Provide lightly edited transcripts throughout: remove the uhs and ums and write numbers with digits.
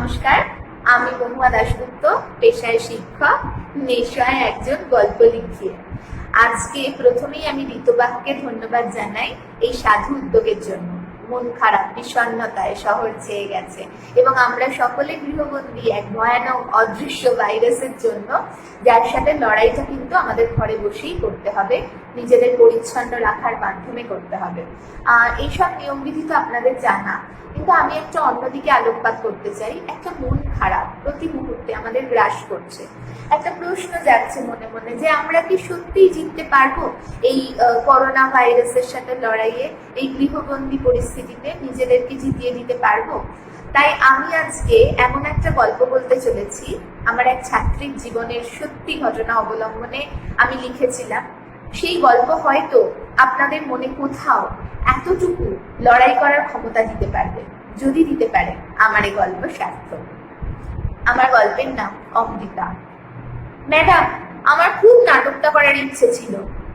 নমস্কার, আমি মহুয়া দাশগুপ্ত, পেশায় শিক্ষক, নেশায় একজন গল্প লিখি। আজকে প্রথমেই আমি ঋতুবাহকে ধন্যবাদ জানাই এই সাধু উদ্যোগের জন্য। মন খারাপ, বিষণ্ণতায় শহর ছেয়ে গেছে এবং আমরা সকলে গৃহবন্দী এক ভয়ানক অদৃশ্য ভাইরাসের জন্য, যার সাথে লড়াইটা কিন্তু আমাদের ঘরে বসেই করতে হবে, নিজেদের পরিচ্ছন্ন রাখার মাধ্যমে করতে হবে। এইসব নিয়মবিধি তো আপনাদের জানা, কিন্তু আমি একটা অন্যদিকে আলোকপাত করতে চাই। একটা মন খারাপ প্রতি মুহূর্তে আমাদের গ্রাস করছে। একটা প্রশ্ন যাচ্ছে মনে মনে যে আমরা কি সত্যিই জিততে পারবো এই করোনা ভাইরাসের সাথে লড়াইয়ে? এই গৃহবন্দী পরিস্থিতিতে নিজেদেরকে জিতিয়ে দিতে পারবো? তাই আমি আজকে এমন একটা গল্প বলতে চলেছি, আমার এক ছাত্রীর জীবনের সত্যি ঘটনা অবলম্বনে আমি লিখেছিলাম। সেই গল্প হয়তো আপনাদের মনে কোথাও এতটুকু লড়াই করার ক্ষমতা দিতে পারবে। যদি দিতে পারে, আমার এই গল্প সার্থক। আমার গল্পের নাম অমৃতা। ম্যাডাম, আমার খুব নাটকটা করার ইচ্ছে ছিল,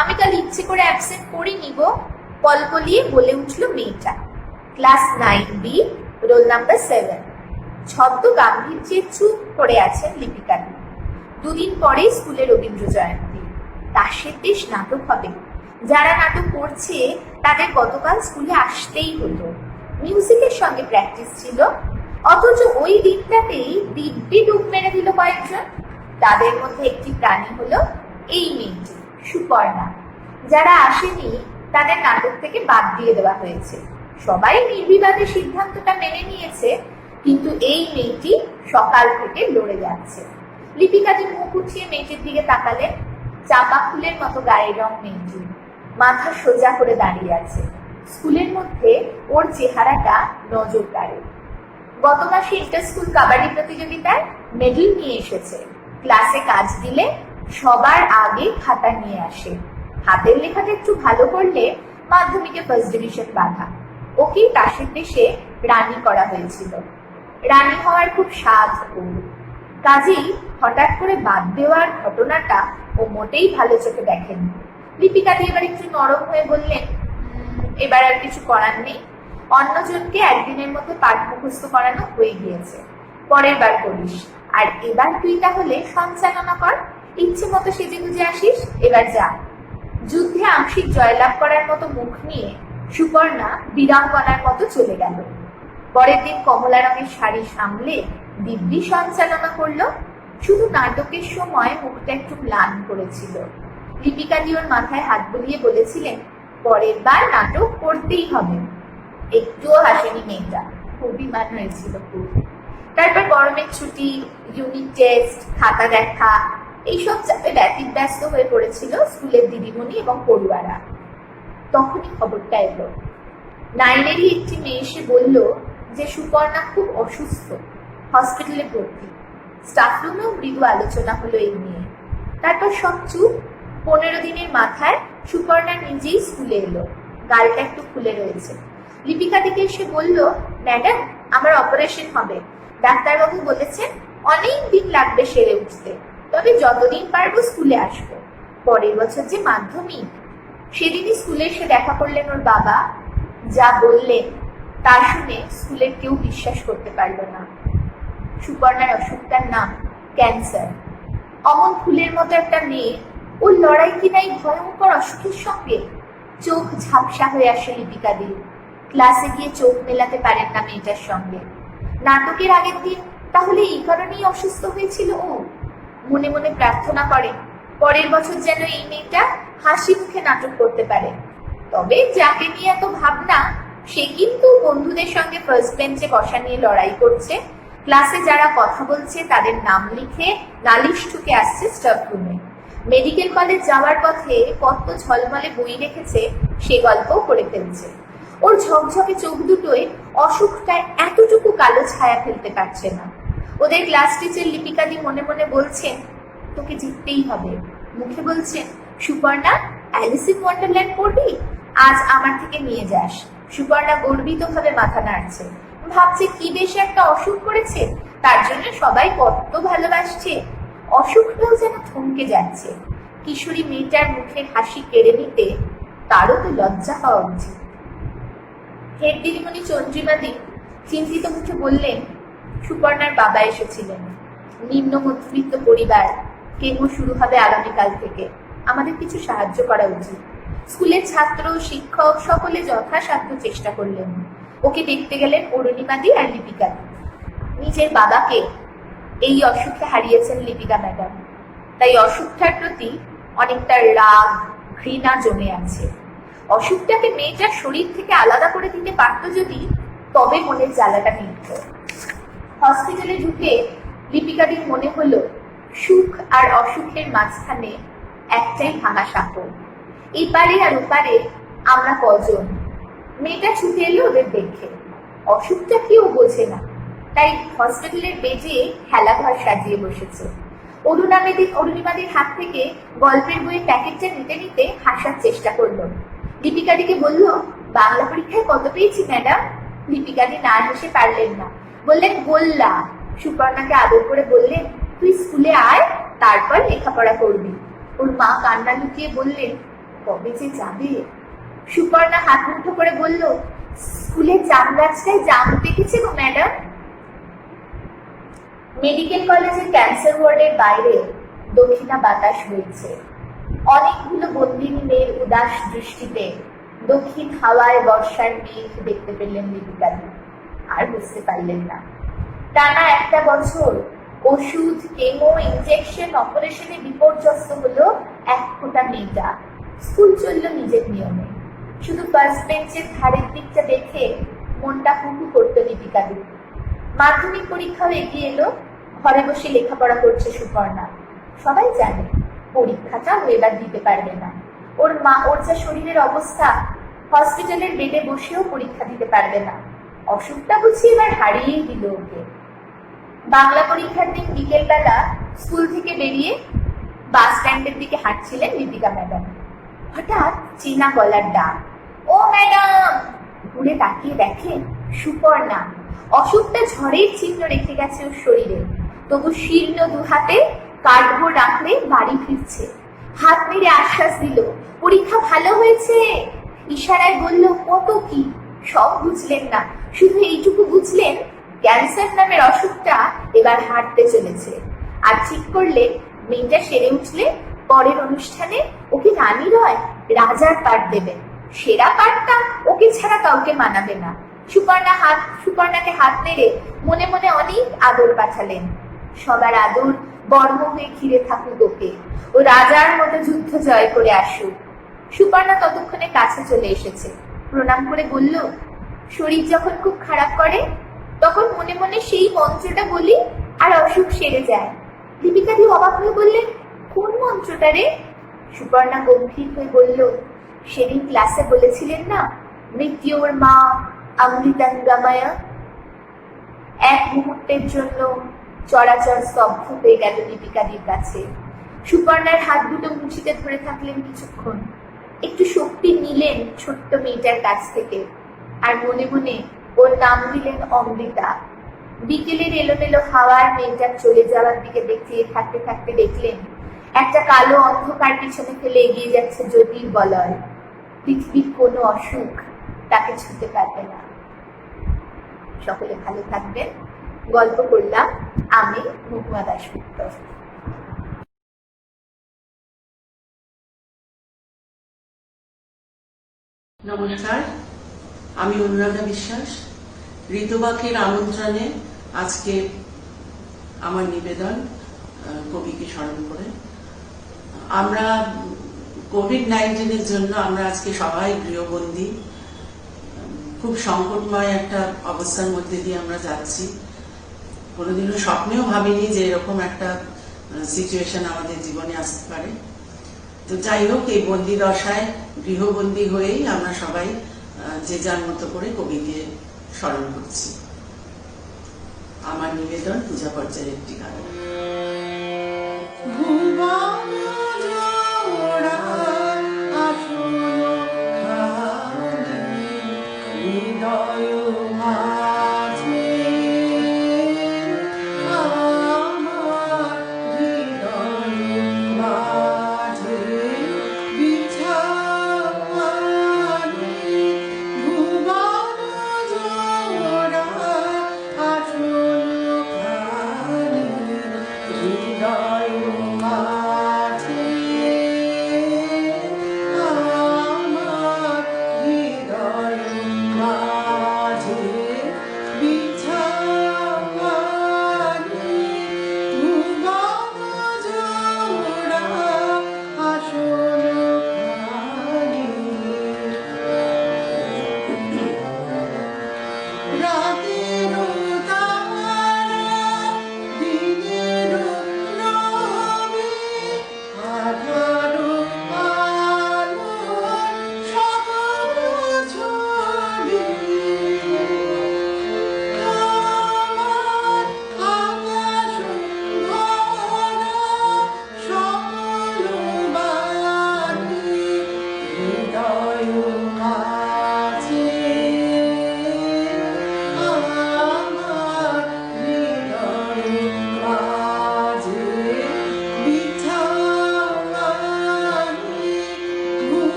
আমি কাল ইচ্ছে করে অ্যাবসেন্ট করিনি গো, কলকলিয়ে বলে উঠল মেয়েটা। Class 9B, roll number 7। ছদ্ম গাম্ভীর্যে চুপ করে আছেন লিপিকা দি। দুদিন পরেই স্কুলে রবীন্দ্র জয়ন্তী। তাসের দেশ নাটক হবে। যারা নাটক করছে তাদের গতকাল স্কুলে আসতেই হতো। মিউজিকের সঙ্গে প্র্যাকটিস ছিল, অথচ ওই দিনটাতেই দিব্যি ডুব মেরে দিল কয়েকজন। তাদের মধ্যে একটি প্রাণী হলো এই মেয়েটি, সুপর্ণা। যারা আসেনি তাদের নাটক থেকে বাদ দিয়ে দেওয়া হয়েছে। সবাই নির্বিবাদে সিদ্ধান্তটা মেনে নিয়েছে, কিন্তু এই মেয়েটি সকাল থেকে লড়ে যাচ্ছে। লিপিকাদি মুখ উঠিয়ে মেয়েটির দিকে তাকালেন। চাপা ফুলের মতো গায়ের রং মেয়েটি, মাথা সোজা করে দাঁড়িয়ে আছে। স্কুলের মধ্যে ওর চেহারাটা নজর কাড়ে। গত মাসে ইন্টার স্কুল কাবাডি প্রতিযোগিতায় মেডেল নিয়ে এসেছে। ক্লাসে কাজ দিলে সবার আগে খাতা নিয়ে আসে। হাতের লেখাটা একটু ভালো করলে মাধ্যমিকে ফার্স্ট ডিভিশন বাঁধা। ওকেই তাসের দেশে রানী করা হয়েছিল। রানী হওয়ার খুব স্বাদ ওর। কাজেই হঠাৎ করে বাদ দেওয়ার ঘটনাটা ও মোটেই ভালো চোখে দেখেনি। লিপিকাদি এবার একটু নরম হয়ে বললেন, এবার আর কিছু করার নেই। অন্যজনকে একদিনের মধ্যে পাঠ মুখস্থ করানো হয়ে গিয়েছে, পরের বার করিস। আর এবার তুই তাহলে সঞ্চালনা কর, ইচ্ছে মতো সেজে গুজে আসিস। এবার যা। যুদ্ধে আংশিক জয়লাভ করার মতো মুখ নিয়ে সুপর্ণা বীরাঙ্গনার মতো চলে গেল। পরের দিন কমলা রঙের শাড়ি সামলে দিব্যি সঞ্চালনা করলো। শুধু নাটকের সময় মুখটা একটু ম্লান করেছিল। লিপিকাদি ওর মাথায় হাত বুলিয়ে বলেছিলেন, পরের বার নাটক করতেই হবে। একটুও হাসেনি মেয়েটা, অভিমান হয়েছিল খুব। তারপর গরমের ছুটি, ইউনিট টেস্ট, খাতা দেখা, এইসব চাপে ব্যস্ত হয়ে পড়েছিল স্কুলের দিদিমণি এবং পড়ুয়ারা। তখনই খবরটা এলো। 9-এরই একটি মেয়ে এসে বলল যে সুপর্ণা খুব অসুস্থ, হসপিটালে ভর্তি। স্টাফ রুমেও মৃদু আলোচনা হলো এই নিয়ে। তারপর সব চুপ। 15 দিনের মাথায় সুপর্ণা নিজেই স্কুলে এলো। গালটা একটু খুলে রয়েছে। লিপিকা দিকে এসে বলল, ম্যাডাম, আমার অপারেশন হবে। ডাক্তারবাবু বলেছেন অনেক দিন লাগবে সেরে উঠতে, তবে যতদিন পারবো স্কুলে আসবো। পরের বছর যে মাধ্যমিক। সেদিনই স্কুলে এসে দেখা করলেন ওর বাবা। যা বললেন তা শুনে স্কুলের কেউ বিশ্বাস করতে পারল না। সুপর্ণার অসুখটার নাম ক্যান্সার। অমন ফুলের মতো একটা মেয়ে, ওর লড়াই কিনা এই ভয়ঙ্কর অসুখের সঙ্গে। চোখ ঝাপসা হয়ে আসে লিপিকাদের। ক্লাসে গিয়ে চোখ মেলাতে পারেন না মেয়েটার সঙ্গে। নাটকের আগের দিন তাহলে এই কারণেই অসুস্থ হয়েছিল ও। মনে মনে প্রার্থনা করেন পরের বছর যেন এই মেয়েটা হাসি মুখে নাটক করতে পারে। তবে যাকে নিয়ে এত ভাবনা, সে কিন্তু বন্ধুদের সঙ্গে ফার্স্ট বেঞ্চে বসা নিয়ে লড়াই করছে। ক্লাসে যারা কথা বলছে তাদের নাম লিখে নালিশ ঠুকে আসছে স্টাফ রুমে। মেডিকেল কলেজ যাওয়ার পথে কত ঝলমলে বই রেখেছে সে গল্পও করে ফেলছে। ওর ঝকঝকে চোখ দুটোয় অসুখটায় এতটুকু কালো ছায়া ফেলতে পারছে না। ওদের ক্লাস টিচার লিপিকাদি মনে মনে বলছেন, তোকে জিততেই হবে। মুখে বলছেন, সুপর্ণা, অ্যালিস ইন ওয়ান্ডারল্যান্ড পড়বি? আজ আমার থেকে নিয়ে যাস। সুপর্ণা গর্বিত ভাবে মাথা নাড়ছে, ভাবছে কি বেশি একটা অসুখ করেছে, তার জন্য সবাই কত ভালোবাসছে। অসুখটাও যেন থমকে যাচ্ছে। কিশোরী মেয়েটার মুখের হাসি কেড়ে নিতে তারও তো লজ্জা হওয়া উচিত। হেড দিদিমণি চন্দ্রিমাদি চিন্তিত মুখে বললেন, সুপর্ণার বাবা এসেছিলেন। নিম্ন মধ্যবিত্ত পরিবার, কেমো শুরু হবে আগামীকাল থেকে, আমাদের কিছু সাহায্য করা উচিত। স্কুলের ছাত্র, শিক্ষক সকলে যথাসাধ্য চেষ্টা করলেন। ওকে দেখতে গেলেন অরুণিমাদি আর লিপিকাদি। নিজের বাবাকে এই অসুখে হারিয়েছেন লিপিকা ম্যাডাম, তাই অসুখটার প্রতি অনেকটা রাগ, ঘৃণা জমে আছে। অসুখটাকে মেয়েটার শরীর থেকে আলাদা করে দিতে পারতো যদি, তবে মনের জ্বালাটা মিটত। হসপিটালে ঢুকে লিপিকাদির মনে হলো সুখ আর অসুখের মাঝখানে একটাই ভাঙা সাঁকো। এপারে আর ওপারে আমরা কজন। মেয়েটা ছুটে এলো ওদের দেখে। অসুখটা কি ও বোঝে না, তাই হসপিটালের বেডে খেলাঘর সাজিয়ে বসেছে। অরুণিমাদির হাত থেকে গল্পের বইয়ের প্যাকেটটা নিতে নিতে হাসার চেষ্টা করলো। লিপিকাদিকে বলল, বাংলা পরীক্ষায় কত পেয়েছি ম্যাডাম? লিপিকাদি না হেসে পারলেন না, বললেন গোল্লা। সুপর্ণাকে আদর করে বললেন, তুই স্কুলে আয়, তারপর লেখাপড়া করবি। ওর মা কান্না লুকিয়ে বললেন, কবে যে যাবে? সুপর্ণা হাত মুঠো করে বলল, স্কুলের জাম গাছটায় জাম পেকেছে গো ম্যাডাম। মেডিকেল কলেজের ক্যান্সার ওয়ার্ডের বাইরে দক্ষিণা বাতাস বইছে। অনেকগুলো বন্দিনী মেয়ের উদাস দৃষ্টিতে দক্ষিণ হাওয়ায় বর্ষার মেঘ দেখতে পেলেন লিপিকাদি। আর বুঝতে পারলেন না। টানা একটা বছর ওষুধ, কেমো, ইনজেকশন, অপারেশনে বিপর্যস্ত হলো এক ফোঁটা মেয়েটা। স্কুল চলল নিজের নিয়মে। শুধু ফার্স্ট বেঞ্চের ধারের দিকটা দেখে মনটা হুহু করতো লিপিকাদি। মাধ্যমিক পরীক্ষাও এগিয়ে এলো। ঘরে বসে লেখাপড়া করছে সুপর্ণা। সবাই জানে পরীক্ষাটাও এবার দিতে পারবে না। ওর যা শরীরের অবস্থা, হসপিটালের বেডে বসেও পরীক্ষা দিতে পারবে না। অসুখটা বুঝি এবার হারিয়েই দিল ওকে। বাংলা পরীক্ষার দিন বিকেলবেলা স্কুল থেকে বেরিয়ে বাস স্ট্যান্ডের দিকে হাঁটছিলেন লিপিকা ম্যাডাম। হঠাৎ চেনা গলার ডাক, ও ম্যাডাম! ঘুরে তাকিয়ে দেখেন সুপর্ণা। অসুখটা ঝড়ের চিহ্ন রেখে গেছে ওর শরীরে, তবু শীর্ণ দু হাতে কার্ডবোর্ড আঁকড়ে বাড়ি ফিরছে। হাত মেরে আশ্বাস দিল, পরীক্ষা ভালো হয়েছে। ইশারায় বলল, কত কি সব বুঝলেন না, শুধু এইটুকু বুঝলেন ক্যান্সার নামের অসুখটা এবার হাঁটতে চলেছে। আর ঠিক করলে মেয়েটা সেরে উঠলে পরের অনুষ্ঠানে ওকে রানী রয়, রাজার পাঠ দেবেন। সেরা পাঠটা ওকে ছাড়া কাউকে মানাবে না। সুপর্ণাকে হাত নেড়ে মনে মনে অনেক আদর পাঠালেন। সবার আদর বর্ম হয়ে ঘিরে থাকুক ওকে, ও রাজার মতো যুদ্ধ জয় করে আসুক। সুপর্ণা ততক্ষণে কাছে চলে এসেছে। প্রণাম করে বলল, শরীর যখন খুব খারাপ করে তখন মনে মনে সেই মন্ত্রটা বলি আর অসুখ সেরে যায়। লিপিকাদি অবাক হয়ে বললেন, কোন মন্ত্রটা রে? সুপর্ণা গম্ভীর হয়ে বলল, সেদিন ক্লাসে বলেছিলেন না, মৃত্যুর মা অমৃতাঙ্গাময়া। এক মুহূর্তের জন্য চরাচর স্তব্ধ হয়ে গেল লিপিকাদির কাছে। সুপর্ণার হাত দুটো মুঠিতে ধরে থাকলেন কিছুক্ষণ, একটু শক্তি নিলেন ছোট্ট মেয়েটার কাছ থেকে, আর মনে মনে ওর নাম দিলেন অমৃতা। বিকেলের এলোমেলো হাওয়ার মেয়েটার চলে যাওয়ার দিকে দেখিয়ে থাকতে থাকতে দেখলেন একটা কালো অন্ধকার পিছনে ফেলে এগিয়ে যাচ্ছে জ্যোতির্বলয়। পৃথিবীর কোনো অসুখ তাকে ছুঁতে পারবে না। সকলে ভালো থাকবেন। গল্প করলাম আমি, মহুয়া দাশগুপ্ত। নমস্কার, আমি অনুরাধা বিশ্বাস। ঋতুবাকের আমন্ত্রণে আজকে আমার নিবেদন কবিকে স্মরণ করে। আমরা কোভিড-19-এর জন্য আমরা আজকে সবাই গৃহবন্দী। খুব সংকটময় একটা অবস্থার মধ্যে দিয়ে আমরা যাচ্ছি। কোনোদিনও স্বপ্নেও ভাবিনি যে এরকম একটা সিচুয়েশন আমাদের জীবনে আসতে পারে। তো যাই হোক, এই বন্দি দশায় গৃহবন্দী হয়েই আমরা সবাই যে যার মতো করে কবিকে স্মরণ করছি। আমার নিবেদন পূজা পর্যায়ের একটি গান।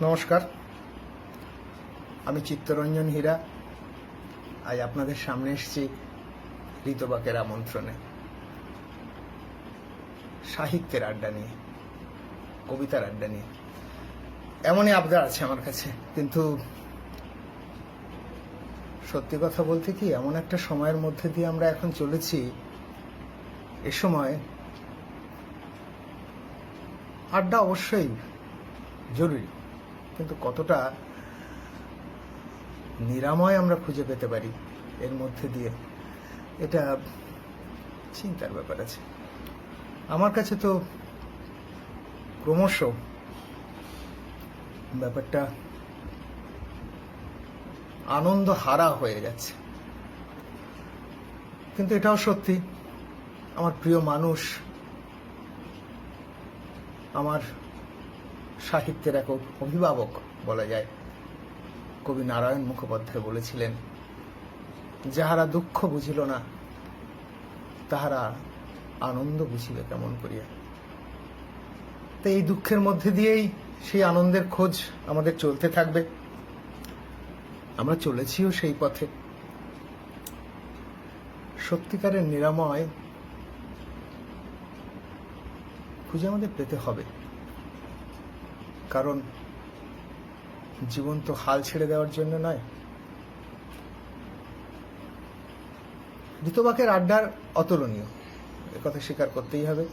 নমস্কার, আমি চিত্তরঞ্জন হীরা। আজ আপনাদের সামনে এসেছি ঋতবাকের আমন্ত্রণে, সাহিত্যের আড্ডা নিয়ে, কবিতার আড্ডা নিয়ে। এমনই আবদার আছে আমার কাছে, কিন্তু সত্যি কথা বলতে কি, এমন একটা সময়ের মধ্যে দিয়ে আমরা এখন চলেছি, এ সময় আড্ডা অবশ্যই জরুরি, কিন্তু কতটা নিরাময় আমরা খুঁজে পেতে পারি এর মধ্যে দিয়ে, এটা চিন্তার ব্যাপার আছে। আমার কাছে তো ক্রমশ ব্যাপারটা আনন্দ হারা হয়ে যাচ্ছে। কিন্তু এটাও সত্যি, আমার প্রিয় মানুষ, আমার সাহিত্যের এক অভিভাবক বলা যায়, কবি নারায়ণ মুখোপাধ্যায় বলেছিলেন, যাহারা দুঃখ বুঝিল না তাহারা আনন্দ বুঝিবে কেমন করিয়া। তো এই দুঃখের মধ্যে দিয়েই সেই আনন্দের খোঁজ আমাদের চলতে থাকবে। আমরা চলেছিও সেই পথে। সত্যিকারের নিরাময় খুঁজে আমাদের পেতে হবে, কারণ জীবন তো হাল ছেড়ে দেওয়ার জন্য নয়। ঋতবাকের আড্ডার অতুলনীয়, একথা স্বীকার করতেই হবে।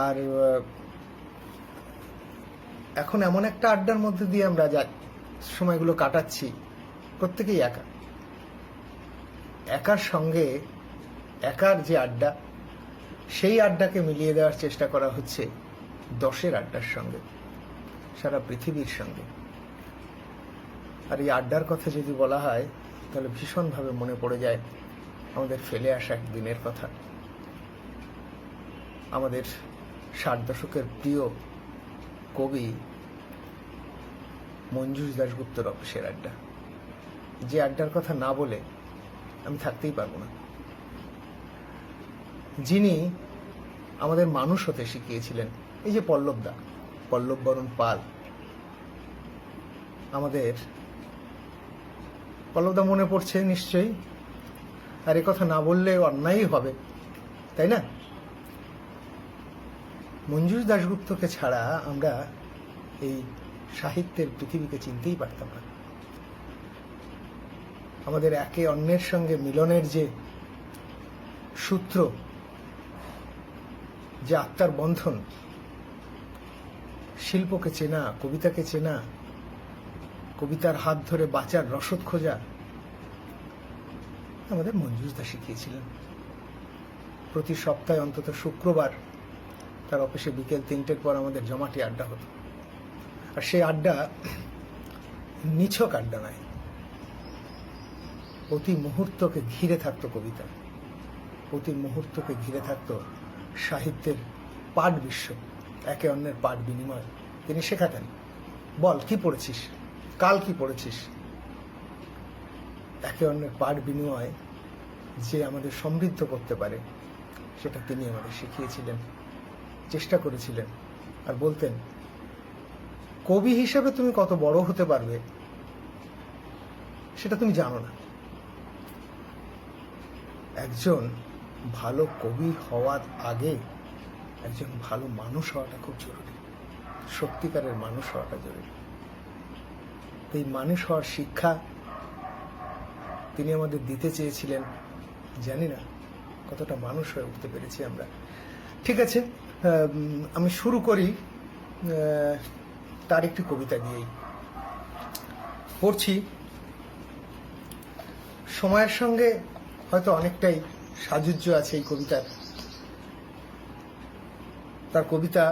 আর এখন এমন একটা আড্ডার মধ্যে দিয়ে আমরা যা সময়গুলো কাটাচ্ছি, প্রত্যেকেই একা। একার সঙ্গে একার যে আড্ডা, সেই আড্ডাকে মিলিয়ে দেওয়ার চেষ্টা করা হচ্ছে 10-এর আড্ডার সঙ্গে, সারা পৃথিবীর সঙ্গে। আর এই আড্ডার কথা যদি বলা হয়, তাহলে ভীষণভাবে মনে পড়ে যায় আমাদের ফেলে আসা এক দিনের কথা, আমাদের 60 দশকের প্রিয় কবি মঞ্জুষ দাশগুপ্তর অফিসের আড্ডা। যে আড্ডার কথা না বলে আমি থাকতেই পারবো না। যিনি আমাদের মানুষ হতে শিখিয়েছিলেন, এই যে পল্লব বরণ পাল, আমাদের পল্লবদা মনে পড়ছে নিশ্চয়ই, আর এ কথা না বললে অন্যায়ই হবে, তাই না? মঞ্জুষ দাশগুপ্তকে ছাড়া আমরা এই সাহিত্যের পৃথিবীকে চিনতেই পারতাম না। আমাদের একে অন্যের সঙ্গে মিলনের যে সূত্র, যে আত্মার বন্ধন, শিল্পকে চেনা, কবিতাকে চেনা, কবিতার হাত ধরে বাঁচার রসদ খোঁজা, আমাদের মঞ্জুষদা শিখিয়েছিলেন। প্রতি সপ্তাহে অন্তত শুক্রবার তার অফিসে বিকেল 3টের পর আমাদের জমাটি আড্ডা হতো। আর সেই আড্ডা নিছক আড্ডা নয়, প্রতি মুহূর্তকে ঘিরে থাকতো কবিতা, প্রতি মুহূর্তকে ঘিরে থাকতো সাহিত্যের পাঠ বিশ্ব, একে অন্যের পাঠ বিনিময়। তিনি শেখাতেন, বল কি পড়েছিস, কাল কি পড়েছিস। একে অন্যের পাঠ বিনিময় যে আমাদের সমৃদ্ধ করতে পারে, সেটা তিনি আমাদের শিখিয়েছিলেন, চেষ্টা করেছিলেন। আর বলতেন, কবি হিসেবে তুমি কত বড় হতে পারবে সেটা তুমি জানো না। একজন ভালো কবি হওয়ার আগে একজন ভালো মানুষ হওয়াটা খুব জরুরি, সত্যিকারের মানুষ হওয়াটা জরুরি। এই মানুষ হওয়ার শিক্ষা তিনি আমাদের দিতে চেয়েছিলেন। জানি না কতটা মানুষ হয়ে উঠতে পেরেছি আমরা। ঠিক আছে, আমি শুরু করি তার একটি কবিতা দিয়েই। পড়ছি, সময়ের সঙ্গে হয়তো অনেকটাই সাযুজ্য আছে এই কবিতার। তার কবিতা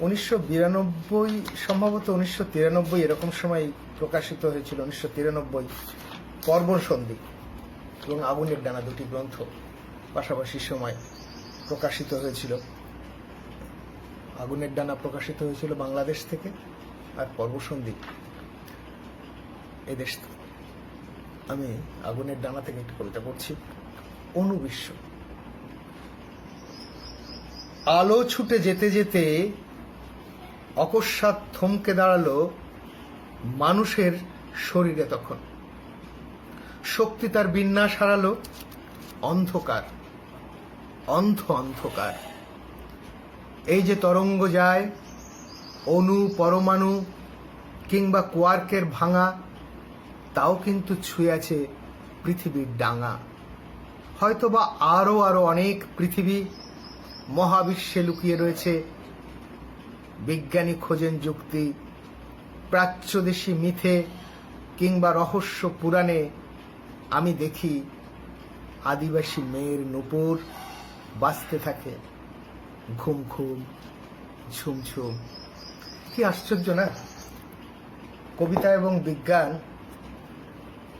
1992, সম্ভবত 1993 এরকম সময় প্রকাশিত হয়েছিল। 1993 পর্বণ সন্ধি এবং আগুনের ডানা, দুটি গ্রন্থ পাশাপাশি সময় প্রকাশিত হয়েছিল। আগুনের ডানা প্রকাশিত হয়েছিল বাংলাদেশ থেকে, আর পর্বসন্ধি এদেশ থেকে। আমি আগুনের ডানা থেকে একটি কবিতা পড়ছি। অনুবিশ্ব। আলো ছুটে যেতে যেতে অকস্মাৎ থমকে দাঁড়ালো মানুষের শরীরে। তখন শক্তি তার বিন্যাস হারালো, অন্ধকার, অন্ধকার। এই যে তরঙ্গ যায়, অণু, পরমাণু কিংবা কোয়ার্কের ভাঙা, তাও কিন্তু ছুঁয়ে আছে পৃথিবীর ডাঙা। হয়তোবা আরো অনেক পৃথিবী মহাবিশ্বে লুকিয়ে রয়েছে। বিজ্ঞানী খোঁজেন যুক্তি, প্রাচ্যদেশী মিথে কিংবা রহস্য পুরাণে আমি দেখি আদিবাসী মেয়ের নূপুর বাঁচতে থাকে ঘুম ঘুম, ঝুম ঝুম। কি আশ্চর্য না, কবিতা এবং বিজ্ঞান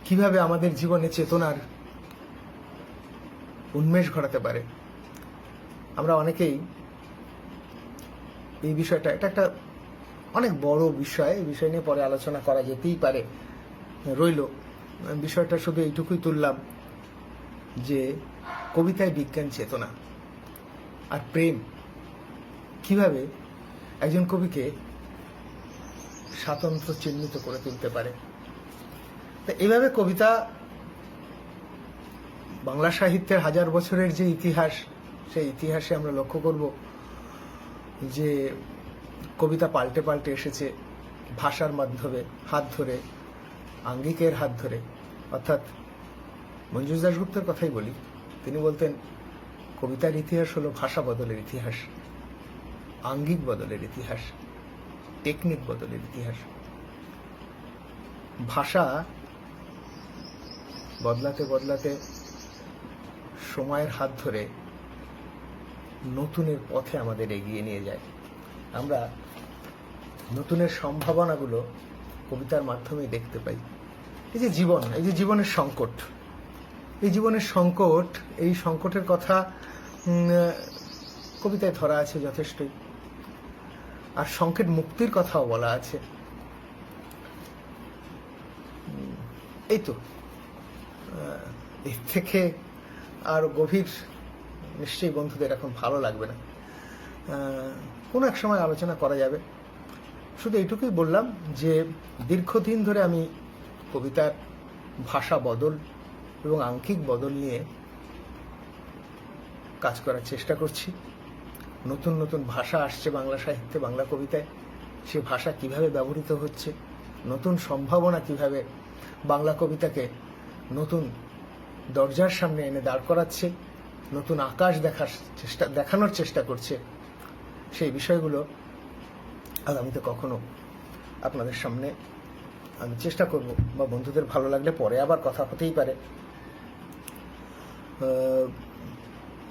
কিভাবে আমাদের জীবনে চেতনার উন্মেষ ঘটাতে পারে। আমরা অনেকেই এই বিষয়টা, এটা একটা অনেক বড় বিষয়, এই বিষয় নিয়ে পরে আলোচনা করা যেতেই পারে, রইল। বিষয়টা শুধু এইটুকুই তুললাম যে কবিতায় বিজ্ঞান, চেতনা আর প্রেম কিভাবে একজন কবিকে স্বাতন্ত্র্য চিহ্নিত করে তুলতে পারে। তো এইভাবে কবিতা, বাংলা সাহিত্যের হাজার বছরের যে ইতিহাস, সেই ইতিহাসে আমরা লক্ষ্য করব যে কবিতা পাল্টে পাল্টে এসেছে ভাষার মাধ্যমে, হাত ধরে, আঙ্গিকের হাত ধরে। অর্থাৎ মঞ্জুস দাশগুপ্তের কথাই বলি, তিনি বলতেন কবিতার ইতিহাস হলো ভাষা বদলের ইতিহাস, আঙ্গিক বদলের ইতিহাস, টেকনিক বদলের ইতিহাস। ভাষা বদলাতে বদলাতে সময়ের হাত ধরে নতুনের পথে আমাদের এগিয়ে নিয়ে যায়। আমরা নতুনের সম্ভাবনাগুলো কবিতার মাধ্যমে দেখতে পাই। এই যে জীবন, এই যে জীবনের সংকট, এই জীবনের সংকট, এই সংকটের কথা কবিতায় ধরা আছে যথেষ্টই। আর সংকট মুক্তির কথাও বলা আছে। এই তো, এর থেকে আর গভীর নিশ্চয়ই বন্ধুদের এখন ভালো লাগবে না, কোনো এক সময় আলোচনা করা যাবে। শুধু এইটুকুই বললাম যে দীর্ঘদিন ধরে আমি কবিতার ভাষা বদল এবং আঙ্কিক বদল নিয়ে কাজ করার চেষ্টা করছি। নতুন নতুন ভাষা আসছে বাংলা সাহিত্যে, বাংলা কবিতায়। সে ভাষা কিভাবে ব্যবহৃত হচ্ছে, নতুন সম্ভাবনা কিভাবে বাংলা কবিতাকে নতুন দরজার সামনে এনে দাঁড় করাচ্ছে, নতুন আকাশ দেখানোর চেষ্টা করছে, সেই বিষয়গুলো আগামীতে কখনো আপনাদের সামনে আমি চেষ্টা করব, বা বন্ধুদের ভালো লাগলে পরে আবার কথা হতেই পারে।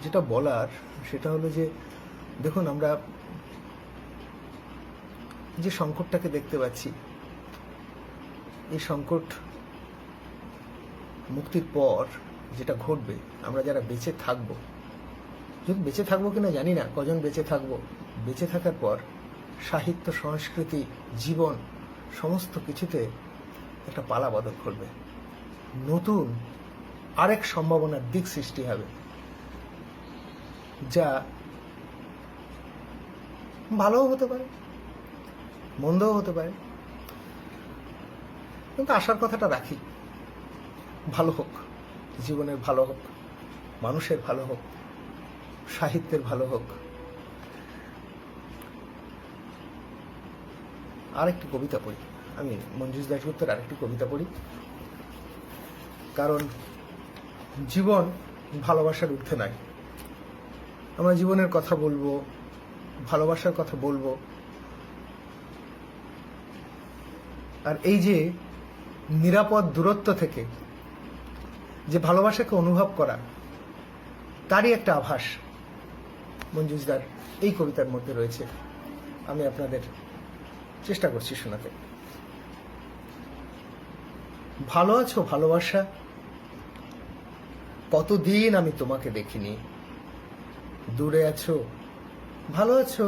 যেটা বলার সেটা হলো যে দেখুন, আমরা যে সংকটটাকে দেখতে পাচ্ছি, এই সংকট মুক্তির পর যেটা ঘটবে, আমরা যারা বেঁচে থাকবো, যদি বেঁচে থাকবো কিনা জানি না, কজন বেঁচে থাকবো, বেঁচে থাকার পর সাহিত্য, সংস্কৃতি, জীবন সমস্ত কিছুতে একটা পালা বদল ঘটবে, নতুন আরেক সম্ভাবনার দিক সৃষ্টি হবে, যা ভালোও হতে পারে, মন্দও হতে পারে। কিন্তু আশার কথাটা রাখি, ভালো হোক, জীবনের ভালো হোক, মানুষের ভালো হোক, সাহিত্যের ভালো হোক। আরেকটি কবিতা পড়ি, আমি মঞ্জুস দাশগুপ্তের আরেকটি কবিতা পড়ি, কারণ জীবন ভালোবাসার ঊর্ধ্বে নয়। আমরা জীবনের কথা বলবো, ভালোবাসার কথা বলবো, আর এই যে নিরাপদ দূরত্ব থেকে যে ভালোবাসাকে অনুভব করা, তারই একটা আভাস মঞ্জুসদার এই কবিতার মধ্যে রয়েছে। আমি আপনাদের চেষ্টা করছি শোনাতে। ভালো আছো ভালোবাসা, কতদিন আমি তোমাকে দেখিনি, দূরে আছো ভালো আছো,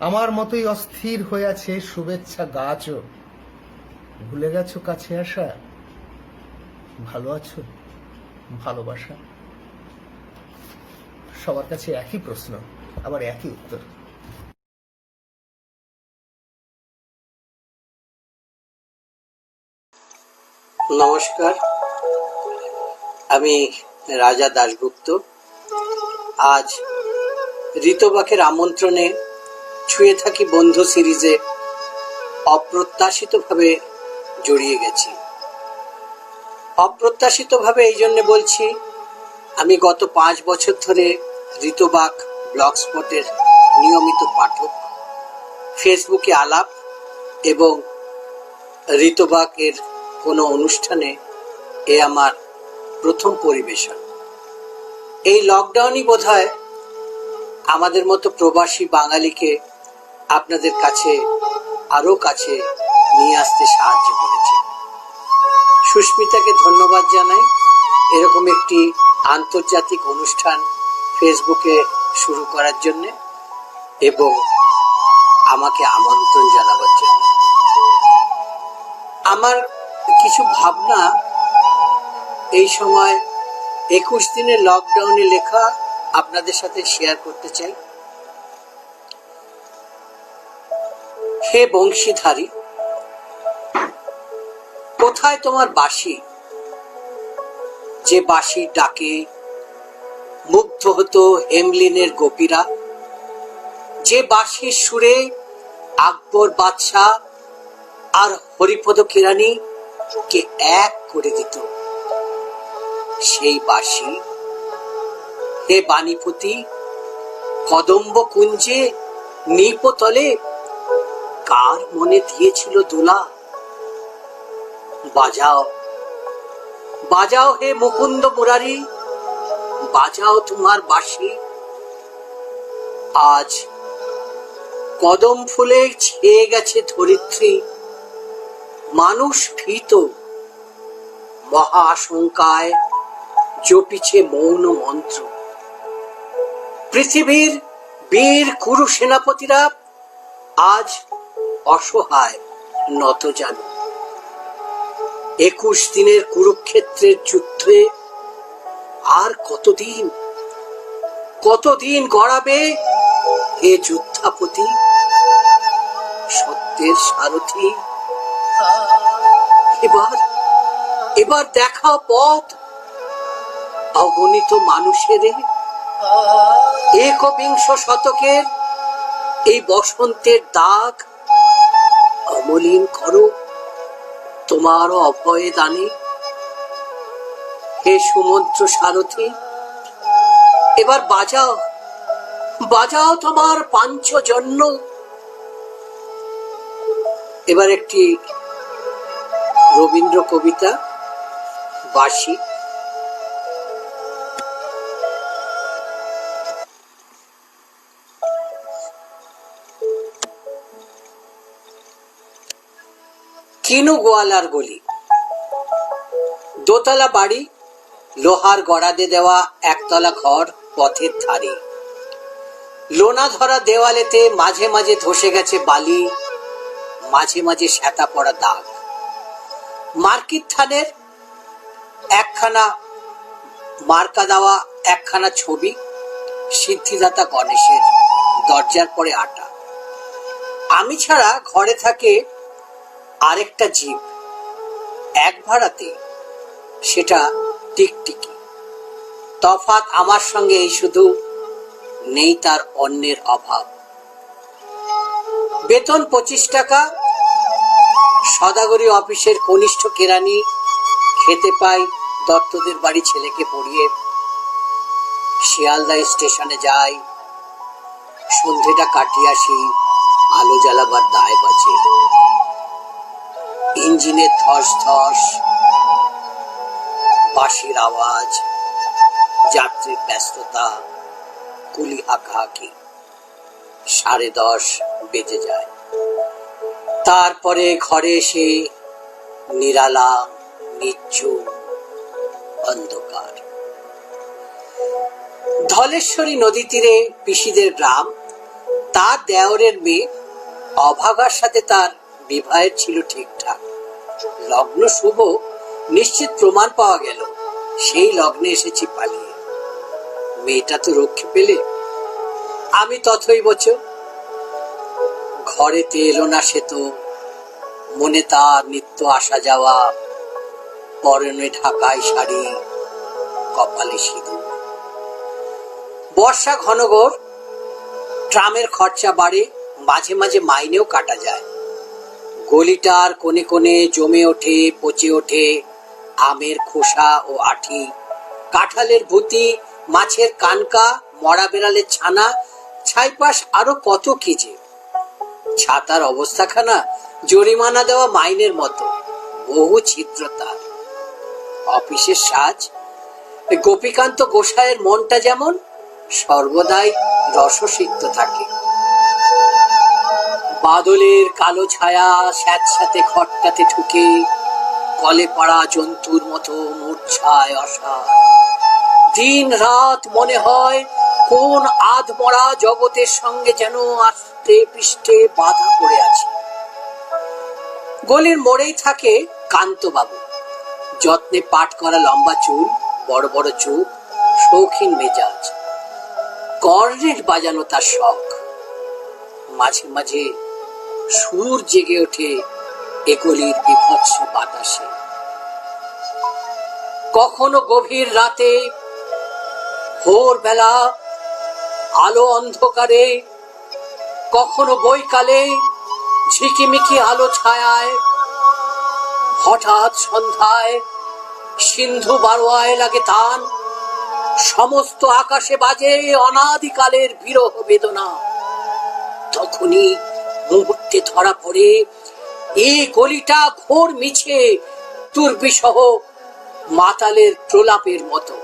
আমার মতোই অস্থির হয়ে আছে শুভেচ্ছা গাছও, ভুলে গেছো কাছে আসা, ভালো আছো ভালোবাসা। সবার কাছে একই প্রশ্ন, আবার একই উত্তর। নমস্কার, আমি রাজা দাশগুপ্ত। আজ ঋতবাকের আমন্ত্রণে ছুঁয়ে থাকি বন্ধু সিরিজে অপ্রত্যাশিতভাবে জড়িয়ে গেছি। অপ্রত্যাশিতভাবে এই জন্য বলছি, আমি গত 5 বছর ধরে ঋতবাক ব্লগ স্পটের নিয়মিত পাঠক। ফেসবুকে আলাপ এবং ঋতবাকের কোনো অনুষ্ঠানে এ আমার প্রথম পরিবেশন। এই লকডাউনই বোধহয় আমাদের মতো প্রবাসী বাঙালিকে আপনাদের কাছে আরো কাছে নিয়ে আসতে সাহায্য করেছে। সুস্মিতাকে ধন্যবাদ জানাই এরকম একটি আন্তর্জাতিক অনুষ্ঠান ফেসবুকে শুরু করার জন্য এবং আমাকে আমন্ত্রণ জানাবার জন্য। আমার কিছু ভাবনা এই সময় 21 দিনের লকডাউনে লেখা আপনাদের সাথে শেয়ার করতে চাই। হে বংশীধারী, কোথায় তোমার বাঁশি, যে বাঁশির ডাকে মুগ্ধ হতো হেমলিনের গোপীরা, যে বাঁশির সুরে আকবর বাদশাহ আর হরিপদ কেরানি কে এক করে দিত। সেই বাঁশি হে বাণীপতি, কদম্ব কুঞ্জে নিপতলে কার মনে দিয়েছিল দোলা। বাজাও বাজাও হে মুকুন্দ মুরারি, বাজাও তোমার বাঁশি। আজ কদম ফুলে ছেয়ে গেছে ধরিত্রী, মানুষ ভীত, মহা আশঙ্কায় জপিছে মৌন মন্ত্র। পৃথিবীর বীর কুরু সেনাপতিরা আজ অসহায় নতজানু। 21 দিনের কুরুক্ষেত্রের যুদ্ধে আর কতদিন গড়াবে হে যুদ্ধাপতি, সত্যের সারথি। এবার দেখা পথ অগণিত মানুষের। একবিংশ শতকের এই বসন্তের দাগ অমলিন করো তোমার অভয় দানে। হে সমুদ্র সারথি, এবার বাজাও তোমার পাঞ্চজন্য। এবার একটি রবীন্দ্র কবিতা, বাঁশি। কিনু গোয়ালার গলি, দোতলা বাড়ি, লোহার গড়াদে দেওয়া একতলা ঘর পথের ধারে। লোনা ধরা দেওয়ালেতে মাঝে মাঝে ধসে গেছে বালি, মাঝে মাঝে শ্যাতা পড়া দাগ। মার্কিট থানের একখানা মার্কা দেওয়া একখানা ছবি, সিদ্ধিদাতা গণেশের, দরজার পরে আটা। আমি ছাড়া ঘরে থাকে আরেকটা জীব, এক ভাড়াতে, সেটা টিকটিকি। তফাৎ আমার সঙ্গে এই শুধু, নেই তার অন্যের অভাব। বেতন 25 টাকা, সদাগরি অফিসের কনিষ্ঠ কেরানি, খেতে পাই দত্তদের বাড়ি ছেলেকে পড়িয়ে। শিয়ালদা স্টেশনে যাই, সন্ধেটা কাটিয়ে আসি, আলো জ্বালাবার দায় বাজে। ইঞ্জিনের ধস ধস, বাঁশির আওয়াজ, যাত্রীর ব্যস্ততা, কুলি হাঁকাহাঁকি। 10:30 বেজে যায়। তারপরে ঘরে এসে নিরালা, নিঝুম, অন্ধকার। ধলেশ্বরী নদী তীরে পিসিদের গ্রাম। তার দেওরের মেয়ে অভাগার সাথে তার বিবাহের ছিল ঠিকঠাক। লগ্ন শুভ, নিশ্চিত প্রমাণ পাওয়া গেল। সেই লগ্নে এসেছি পালিয়ে। মেয়েটা তো রক্ষে পেলে, আমি তথৈবচ। ঘরেতে এলো না সে তো, মনে তার নিত্য আসা যাওয়া, পরনে ঢাকায় শাড়ি, কপালে সিঁদুর। বর্ষা ঘনঘোর, ট্রামের খরচা বাড়ে, মাঝে মাঝে মাইনেও কাটা যায়। গলিটার কোণে কোণে জমে ওঠে, পচে ওঠে আমের খোসা ও আঠি, কাঁঠালের ভুতি, মাছের কানকা, মরা বেড়ালের ছানা, ছাইপাশ আরো কত কি যে। ছাতার অবস্থাখানা জরিমানা দেওয়া মাইনের মতো, বহু ছিদ্র তার। অফিসের সাজ, গোপীকান্ত গোসাইয়ের মনটা যেমন সর্বদাই রসসিক্ত থাকে। বাদলের কালো ছায়া স্যাঁতস্যাঁতে ঘরটাতে ঢুকে কলে পাড়া জন্তুর মতো মূর্ছায় অসার। দিন রাত মনে হয় কোন আধমরা জগতের সঙ্গে যেন আস্তে পৃষ্ঠে বাধা পড়ে আছে। গলির মোড়েই থাকে কান্তবাবু, যত্নে পাট করা লম্বা চুল, বড় বড় চোখ, শৌখিন মেজাজ। কর্নেট বাজানো তার শখ। মাঝে মাঝে সুর জেগে ওঠে এগলির বিভৎস বাতাসে। কখনো গভীর রাতে, ভোরবেলা আলো অন্ধকারে, কখনো বৈকালে ঝিকিমিকি আলো ছায়ায়, হঠাৎ সন্ধ্যায় সিন্ধু বারোয়ায় লাগে তান, সমস্ত আকাশে বাজে অনাদিকালের বিরহ বেদনা। তখনই মুহূর্তে ধরা পড়ে এই গলিটা ঘোর মিছে দুর্বিষহ মাতালের প্রলাপের মতো।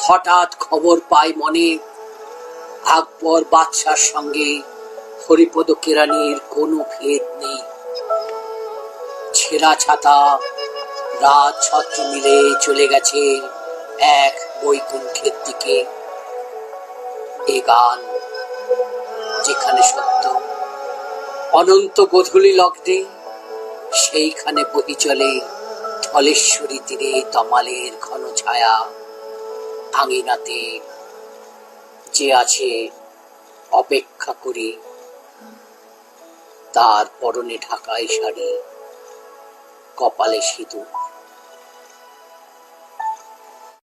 হঠাৎ খবর পায় মনে, আকবর বাদশার সঙ্গে হরিপদ কেরানির কোনো ভেদ নেই। ছেঁড়া ছাতা, রাত ছত্র মিলে চলে গেছে এক বৈকুণ্ঠের দিকে। এ গান যেখানে সত্য, অনন্ত গোধূলি লগ্নে সেইখানে বহি চলে ধলেশ্বরী তীরে তমালের ঘন ছায়া। আঙিনাতে যে আছে অপেক্ষা করি, তার পরনে ঢাকায় শাড়ি, কপালে সিঁদুর।